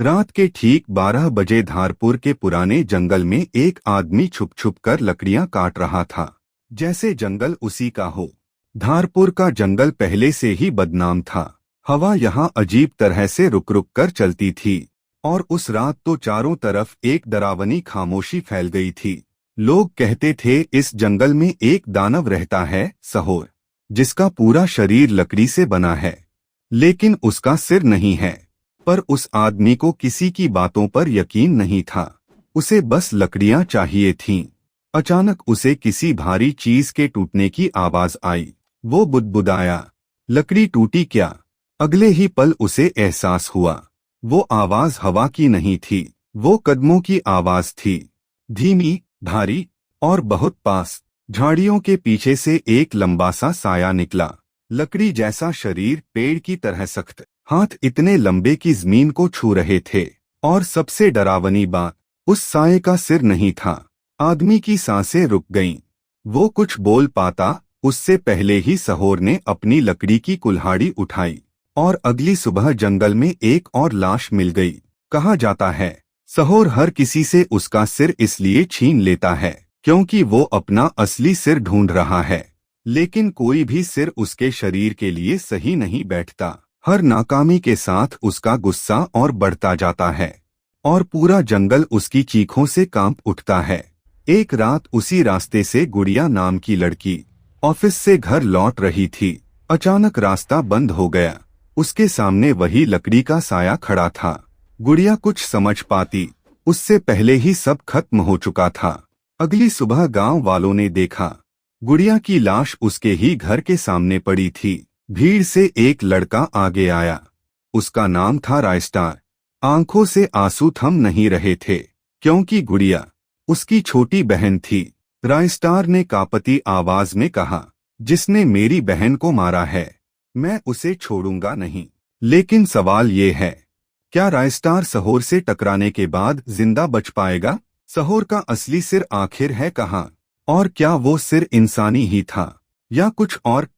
रात के ठीक 12 बजे धारपुर के पुराने जंगल में एक आदमी छुप छुप कर लकड़ियां काट रहा था, जैसे जंगल उसी का हो। धारपुर का जंगल पहले से ही बदनाम था। हवा यहाँ अजीब तरह से रुक रुक कर चलती थी और उस रात तो चारों तरफ एक डरावनी खामोशी फैल गई थी। लोग कहते थे इस जंगल में एक दानव रहता है, सहोर, जिसका पूरा शरीर लकड़ी से बना है, लेकिन उसका सिर नहीं है। पर उस आदमी को किसी की बातों पर यकीन नहीं था। उसे बस लकड़ियां चाहिए थीं। अचानक उसे किसी भारी चीज के टूटने की आवाज आई। वो बुदबुदाया, लकड़ी टूटी क्या? अगले ही पल उसे एहसास हुआ, वो आवाज हवा की नहीं थी, वो कदमों की आवाज थी, धीमी, भारी और बहुत पास। झाड़ियों के पीछे से एक लंबा सा साया निकला। लकड़ी जैसा शरीर, पेड़ की तरह सख्त, हाथ इतने लंबे कि जमीन को छू रहे थे। और सबसे डरावनी बात, उस साये का सिर नहीं था। आदमी की सांसें रुक गईं। वो कुछ बोल पाता उससे पहले ही सहोर ने अपनी लकड़ी की कुल्हाड़ी उठाई और अगली सुबह जंगल में एक और लाश मिल गई। कहा जाता है सहोर हर किसी से उसका सिर इसलिए छीन लेता है क्योंकि वो अपना असली सिर ढूंढ रहा है, लेकिन कोई भी सिर उसके शरीर के लिए सही नहीं बैठता। हर नाकामी के साथ उसका गुस्सा और बढ़ता जाता है और पूरा जंगल उसकी चीखों से कांप उठता है। एक रात उसी रास्ते से गुड़िया नाम की लड़की ऑफिस से घर लौट रही थी। अचानक रास्ता बंद हो गया। उसके सामने वही लकड़ी का साया खड़ा था। गुड़िया कुछ समझ पाती उससे पहले ही सब खत्म हो चुका था। अगली सुबह गांव वालों ने देखा, गुड़िया की लाश उसके ही घर के सामने पड़ी थी। भीड़ से एक लड़का आगे आया। उसका नाम था रायस्टार। आंखों से आंसू थम नहीं रहे थे क्योंकि गुड़िया उसकी छोटी बहन थी। रायस्टार ने कांपती आवाज में कहा, जिसने मेरी बहन को मारा है, मैं उसे छोड़ूंगा नहीं। लेकिन सवाल ये है, क्या रायस्टार सहोर से टकराने के बाद जिंदा बच पाएगा? सहोर का असली सिर आखिर है कहाँ? और क्या वो सिर इंसानी ही था या कुछ और?